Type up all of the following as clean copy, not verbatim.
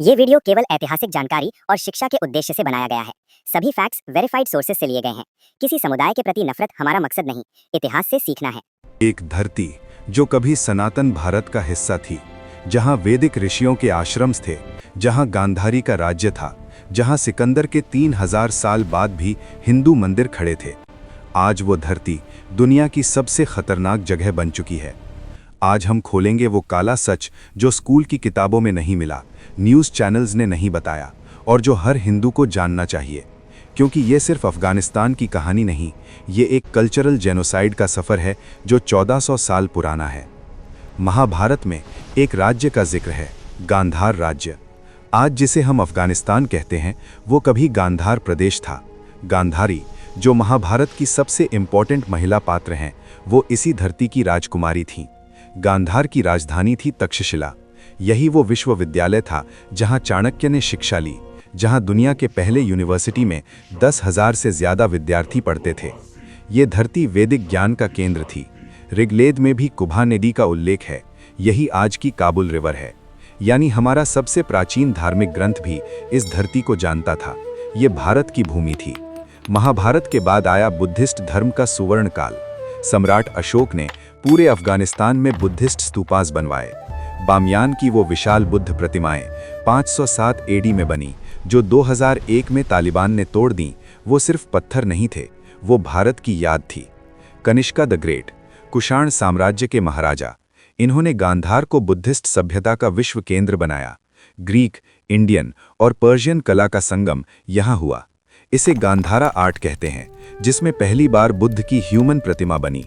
ये वीडियो केवल ऐतिहासिक जानकारी और शिक्षा के उद्देश्य से बनाया गया है। सभी फैक्ट्स वेरीफाइड सोर्सेज से लिए गए हैं। किसी समुदाय के प्रति नफरत हमारा मकसद नहीं, इतिहास से सीखना है। एक धरती जो कभी सनातन भारत का हिस्सा थी, जहां वैदिक ऋषियों के आश्रम थे, जहां गांधारी का राज्य था, जहां सिकंदर के 3000 साल बाद भी हिंदू मंदिर खड़े थे। आज वो धरती दुनिया की सबसे खतरनाक जगह बन चुकी है। आज हम खोलेंगे वो काला सच जो स्कूल की किताबों में नहीं मिला, न्यूज़ चैनल्स ने नहीं बताया, और जो हर हिंदू को जानना चाहिए। क्योंकि ये सिर्फ अफगानिस्तान की कहानी नहीं, ये एक कल्चरल जेनोसाइड का सफ़र है जो 1400 साल पुराना है। महाभारत में एक राज्य का जिक्र है, गांधार राज्य। आज जिसे हम अफगानिस्तान कहते हैं, वो कभी गांधार प्रदेश था। गांधारी, जो महाभारत की सबसे इम्पोर्टेंट महिला पात्र हैं, वो इसी धरती की राजकुमारी थीं। गांधार की राजधानी थी तक्षशिला। यही वो विश्वविद्यालय था जहां चाणक्य ने शिक्षा ली, जहां दुनिया के पहले यूनिवर्सिटी में 10,000 से ज़्यादा विद्यार्थी पढ़ते थे। ये धरती वैदिक ज्ञान का केंद्र थी। ऋग्वेद में भी कुबा नदी का उल्लेख है। यही आज की काबुल रिवर है। यानी हमारा सबसे प्राचीन धार्मिक ग्रंथ भी इस धरती को जानता था। ये भारत की भूमि थी। महाभारत के बाद आया बुद्धिस्ट धर्म का सुवर्ण काल। सम्राट अशोक ने पूरे अफगानिस्तान में बुद्धिस्ट स्तूपास बनवाए। बामियान की वो विशाल बुद्ध प्रतिमाएं 507 एडी में बनी, जो 2001 में तालिबान ने तोड़ दी। वो सिर्फ पत्थर नहीं थे, वो भारत की याद थी। कनिष्का द ग्रेट, कुषाण साम्राज्य के महाराजा, इन्होंने गांधार को बुद्धिस्ट सभ्यता का विश्व केंद्र बनाया। ग्रीक, इंडियन और पर्शियन कला का संगम यहाँ हुआ। इसे गांधारा आर्ट कहते हैं, जिसमें पहली बार बुद्ध की ह्यूमन प्रतिमा बनी।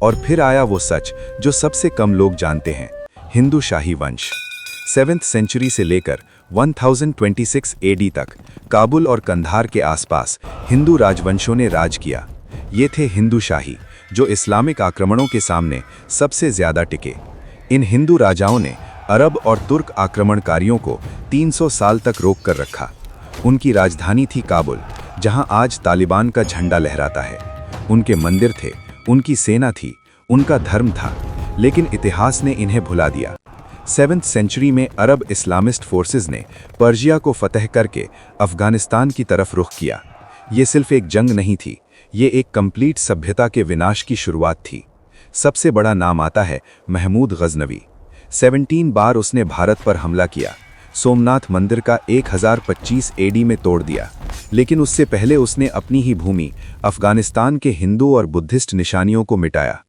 और फिर आया वो सच जो सबसे कम लोग जानते हैं, हिंदू शाही वंश। 7th सेंचुरी से लेकर 1026 एडी तक काबुल और कंधार के आसपास हिंदू राजवंशों ने राज किया। ये थे हिंदू शाही, जो इस्लामिक आक्रमणों के सामने सबसे ज्यादा टिके। इन हिंदू राजाओं ने अरब और तुर्क आक्रमणकारियों को 300 साल तक रोक कर रखा। उनकी राजधानी थी काबुल, जहां आज तालिबान का झंडा लहराता है। उनके मंदिर थे, उनकी सेना थी, उनका धर्म था, लेकिन इतिहास ने इन्हें भुला दिया। 7th सेंचुरी में अरब इस्लामिस्ट फोर्सेस ने पर्शिया को फतह करके अफगानिस्तान की तरफ रुख किया। ये सिर्फ एक जंग नहीं थी, ये एक कंप्लीट सभ्यता के विनाश की शुरुआत थी। सबसे बड़ा नाम आता है महमूद गजनवी। 17 बार उसने भारत पर हमला किया। सोमनाथ मंदिर का 1025 एडी में तोड़ दिया। लेकिन उससे पहले उसने अपनी ही भूमि अफगानिस्तान के हिंदू और बुद्धिस्ट निशानियों को मिटाया।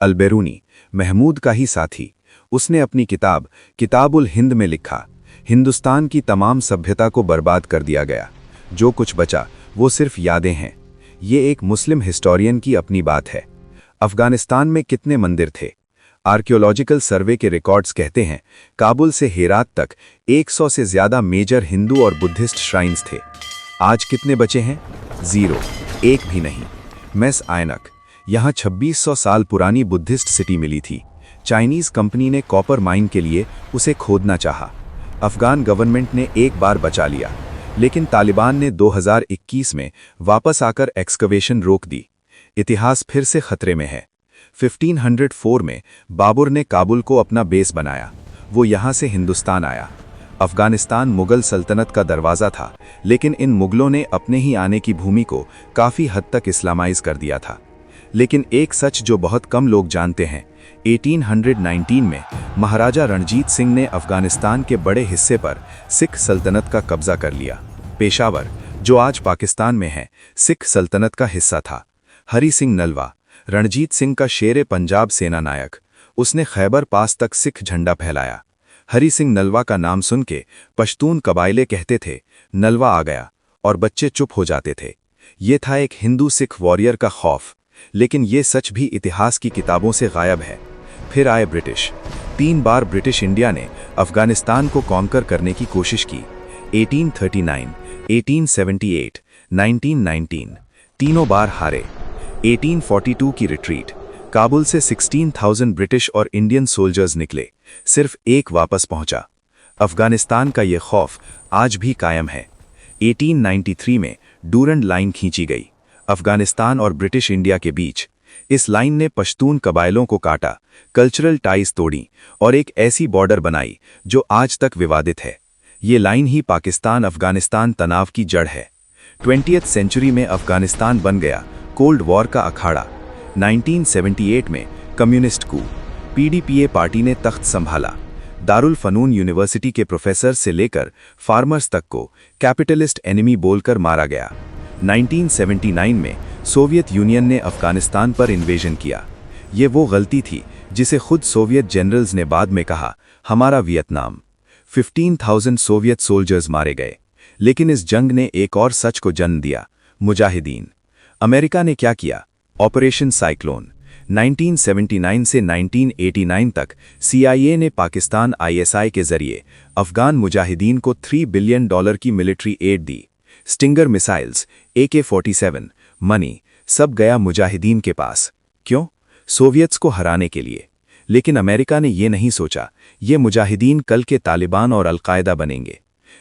अलबेरूनी, महमूद का ही साथी, उसने अपनी किताब किताबुल हिंद में लिखा, हिंदुस्तान की तमाम सभ्यता को बर्बाद कर दिया गया। जो कुछ बचा वो सिर्फ यादें हैं। ये एक मुस्लिम हिस्टोरियन की अपनी बात है। अफगानिस्तान में कितने मंदिर थे? आर्कियोलॉजिकल सर्वे के रिकॉर्ड्स कहते हैं काबुल से हेरात तक 100 से ज़्यादा मेजर हिंदू और बुद्धिस्ट श्राइन्स थे। आज कितने बचे हैं? 0, एक भी नहीं। मेस आयनक, यहाँ 2600 साल पुरानी बुद्धिस्ट सिटी मिली थी। चाइनीज़ कंपनी ने कॉपर माइन के लिए उसे खोदना चाहा। अफगान गवर्नमेंट ने एक बार बचा लिया, लेकिन तालिबान ने 2021 में वापस आकर एक्सकवेशन रोक दी। इतिहास फिर से खतरे में है। 1504 में बाबर ने काबुल को अपना बेस बनाया। वो यहाँ से हिंदुस्तान आया। अफगानिस्तान मुगल सल्तनत का दरवाज़ा था, लेकिन इन मुगलों ने अपने ही आने की भूमि को काफ़ी हद तक इस्लामाइज कर दिया था। लेकिन एक सच जो बहुत कम लोग जानते हैं, 1819 में महाराजा रणजीत सिंह ने अफगानिस्तान के बड़े हिस्से पर सिख सल्तनत का कब्जा कर लिया। पेशावर, जो आज पाकिस्तान में है, सिख सल्तनत का हिस्सा था। हरि सिंह नलवा, रणजीत सिंह का शेरे पंजाब सेना नायक, उसने खैबर पास तक सिख झंडा फहराया। हरि सिंह नलवा का नाम सुन के पश्तून कबाइले कहते थे, नलवा आ गया, और बच्चे चुप हो जाते थे। ये था एक हिंदू सिख वॉरियर का खौफ। लेकिन ये सच भी इतिहास की किताबों से गायब है। फिर आए ब्रिटिश। 3 बार ब्रिटिश इंडिया ने अफगानिस्तान को कॉन्कर करने की कोशिश की। 1839, 1878, 1919, तीनों बार हारे। 1842 की रिट्रीट, काबुल से 16,000 ब्रिटिश और इंडियन सोल्जर्स निकले, सिर्फ एक वापस पहुंचा। अफगानिस्तान का ये खौफ आज भी कायम है। 1893 में डूरंड लाइन खींची गई, अफगानिस्तान और ब्रिटिश इंडिया के बीच। इस लाइन ने पश्तून कबायलों को काटा, कल्चरल टाइज तोड़ी और एक ऐसी बॉर्डर बनाई जो आज तक विवादित है। ये लाइन ही पाकिस्तान अफगानिस्तान तनाव की जड़ है। 20th सेंचुरी में अफगानिस्तान बन गया कोल्ड वॉर का अखाड़ा। 1978 में कम्युनिस्ट कू, पीडीपीए पार्टी ने तख्त संभाला। दारुल फनून यूनिवर्सिटी के प्रोफेसर से लेकर फार्मर्स तक को कैपिटलिस्ट एनिमी बोलकर मारा गया। 1979 में सोवियत यूनियन ने अफगानिस्तान पर इन्वेजन किया। ये वो गलती थी जिसे खुद सोवियत जनरल्स ने बाद में कहा, हमारा वियतनाम। 15,000 सोवियत सोल्जर्स मारे गए। लेकिन इस जंग ने एक और सच को जन्म दिया, मुजाहिदीन। अमेरिका ने क्या किया? Operation cyclone. 1979 से 1989 तक CIA ने पाकिस्तान ISI के जरिए अफगान मुजाहिदीन को $3 बिलियन की मिलिट्री एड दी। स्टिंगर मिसाइल्स, AK-47, मनी, सब गया मुजाहिदीन के पास। क्यों? सोवियत्स को हराने के लिए। लेकिन अमेरिका ने ये नहीं सोचा ये मुजाहिदीन कल के तालिबान और अलकायदा बनेंगे।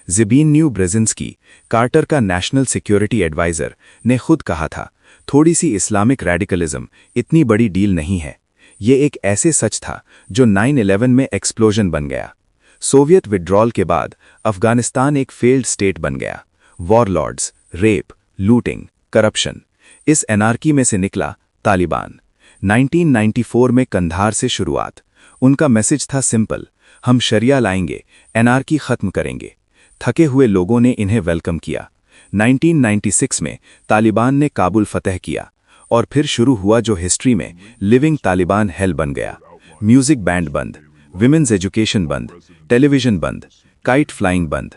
ज़िबीनयू ब्रेजिंस्की, कार्टर का नेशनल सिक्योरिटी एडवाइजर, ने खुद कहा था, थोड़ी सी इस्लामिक रेडिकलिज्म इतनी बड़ी डील नहीं है। ये एक ऐसे सच था जो 9/11 में एक्सप्लोजन बन गया। सोवियत विड्रॉल के बाद अफगानिस्तान एक फेल्ड स्टेट बन गया। वॉरलॉर्ड्स, रेप, लूटिंग, करप्शन, इस एनार्की में से निकला तालिबान। 1994 में कंधार से शुरुआत। उनका मैसेज था सिंपल, हम शरिया लाएंगे, एनार्की खत्म करेंगे। थके हुए लोगों ने इन्हें वेलकम किया। 1996 में तालिबान ने काबुल फतह किया और फिर शुरू हुआ जो हिस्ट्री में लिविंग तालिबान हेल बन गया। म्यूजिक बैंड बंद, विमेन्स एजुकेशन बंद, टेलीविजन बंद, काइट फ्लाइंग बंद।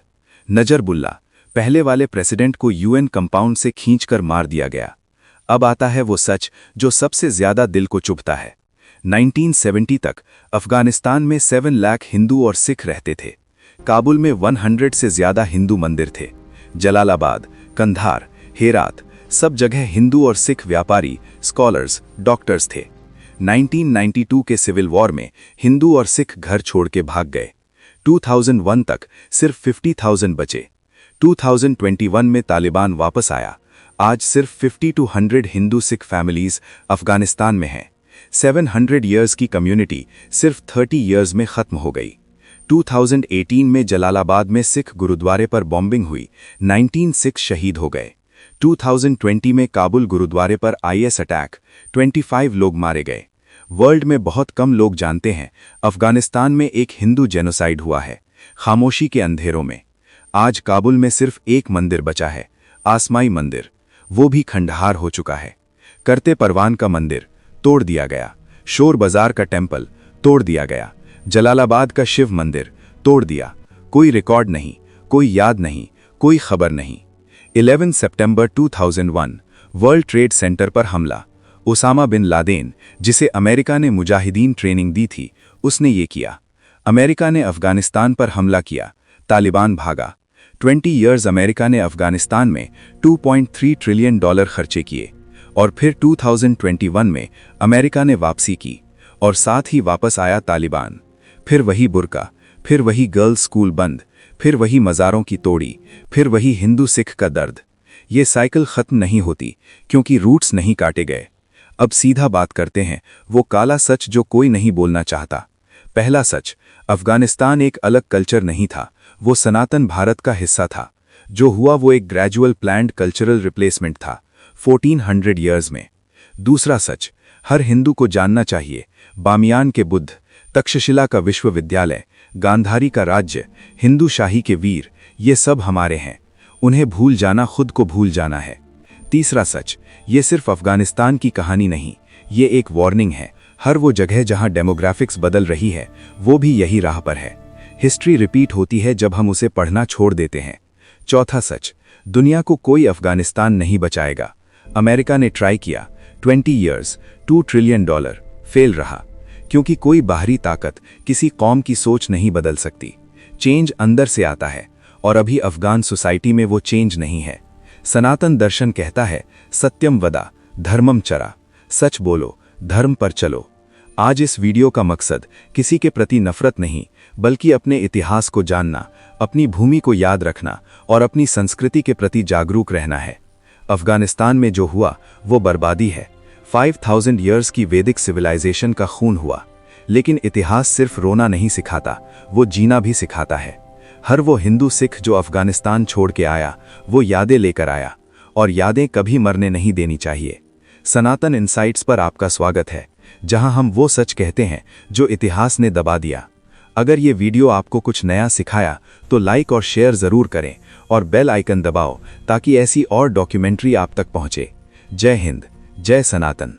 नजरबुल्ला, पहले वाले प्रेसिडेंट को UN कंपाउंड से खींचकर मार दिया गया। अब आता है वो सच जो सबसे ज्यादा दिल को चुभता है। 1970 तक अफगानिस्तान में 7 लाख हिंदू और सिख रहते थे। काबुल में 100 से ज्यादा हिंदू मंदिर थे। जलालाबाद, कंधार, हेरात, सब जगह हिंदू और सिख व्यापारी, स्कॉलर्स, डॉक्टर्स थे। 1992 के सिविल वॉर में हिंदू और सिख घर छोड़ के भाग गए। 2001 तक सिर्फ 50,000 बचे। 2021 में तालिबान वापस आया। आज सिर्फ 50 to 100 हिंदू सिख फैमिलीज अफगानिस्तान में हैं। 700 ईयर्स की कम्युनिटी सिर्फ 30 ईयर्स में खत्म हो गई। 2018 में जलालाबाद में सिख गुरुद्वारे पर बॉम्बिंग हुई, 19 सिख शहीद हो गए। 2020 में काबुल गुरुद्वारे पर IS अटैक, 25 लोग मारे गए। वर्ल्ड में बहुत कम लोग जानते हैं अफगानिस्तान में एक हिंदू जेनोसाइड हुआ है, खामोशी के अंधेरों में। आज काबुल में सिर्फ एक मंदिर बचा है, आसमाई मंदिर, वो भी खंडहार हो चुका है। करते परवान का मंदिर तोड़ दिया गया, शोर बाजार का टेम्पल तोड़ दिया गया, जलालाबाद का शिव मंदिर तोड़ दिया। कोई रिकॉर्ड नहीं, कोई याद नहीं, कोई खबर नहीं। 11 सितंबर 2001 वर्ल्ड ट्रेड सेंटर पर हमला। ओसामा बिन लादेन, जिसे अमेरिका ने मुजाहिदीन ट्रेनिंग दी थी, उसने ये किया। अमेरिका ने अफगानिस्तान पर हमला किया, तालिबान भागा। 20 ईयर्स अमेरिका ने अफगानिस्तान में $2.3 ट्रिलियन खर्चे किए और फिर 2021 में अमेरिका ने वापसी की और साथ ही वापस आया तालिबान। फिर वही बुर्का, फिर वही गर्ल्स स्कूल बंद, फिर वही मज़ारों की तोड़ी, फिर वही हिंदू सिख का दर्द। ये साइकिल ख़त्म नहीं होती क्योंकि रूट्स नहीं काटे गए। अब सीधा बात करते हैं वो काला सच जो कोई नहीं बोलना चाहता। पहला सच, अफगानिस्तान एक अलग कल्चर नहीं था, वो सनातन भारत का हिस्सा था। जो हुआ वो एक ग्रेजुअल प्लान्ड कल्चरल रिप्लेसमेंट था 1400 ईयर्स में। दूसरा सच, हर हिंदू को जानना चाहिए, बामियान के बुद्ध, तक्षशिला का विश्वविद्यालय, गांधारी का राज्य, हिंदू शाही के वीर, ये सब हमारे हैं। उन्हें भूल जाना खुद को भूल जाना है। तीसरा सच, ये सिर्फ अफगानिस्तान की कहानी नहीं, ये एक वार्निंग है। हर वो जगह जहां डेमोग्राफिक्स बदल रही है, वो भी यही राह पर है। हिस्ट्री रिपीट होती है जब हम उसे पढ़ना छोड़ देते हैं। चौथा सच, दुनिया को कोई अफगानिस्तान नहीं बचाएगा। अमेरिका ने ट्राई किया, 20 ईयर्स, $2 ट्रिलियन, फेल रहा। क्योंकि कोई बाहरी ताकत किसी कौम की सोच नहीं बदल सकती। चेंज अंदर से आता है और अभी अफगान सोसाइटी में वो चेंज नहीं है। सनातन दर्शन कहता है, सत्यम वदा, धर्मम चरा, सच बोलो, धर्म पर चलो। आज इस वीडियो का मकसद किसी के प्रति नफरत नहीं, बल्कि अपने इतिहास को जानना, अपनी भूमि को याद रखना और अपनी संस्कृति के प्रति जागरूक रहना है। अफगानिस्तान में जो हुआ वो बर्बादी है। 5000 ईयर्स की वैदिक सिविलाइजेशन का खून हुआ। लेकिन इतिहास सिर्फ रोना नहीं सिखाता, वो जीना भी सिखाता है। हर वो हिंदू सिख जो अफगानिस्तान छोड़ के आया वो यादें लेकर आया, और यादें कभी मरने नहीं देनी चाहिए। सनातन इनसाइट्स पर आपका स्वागत है, जहां हम वो सच कहते हैं जो इतिहास ने दबा दिया। अगर ये वीडियो आपको कुछ नया सिखाया तो लाइक और शेयर ज़रूर करें और बेल आइकन दबाओ ताकि ऐसी और डॉक्यूमेंट्री आप तक पहुंचे। जय हिंद, जय सनातन।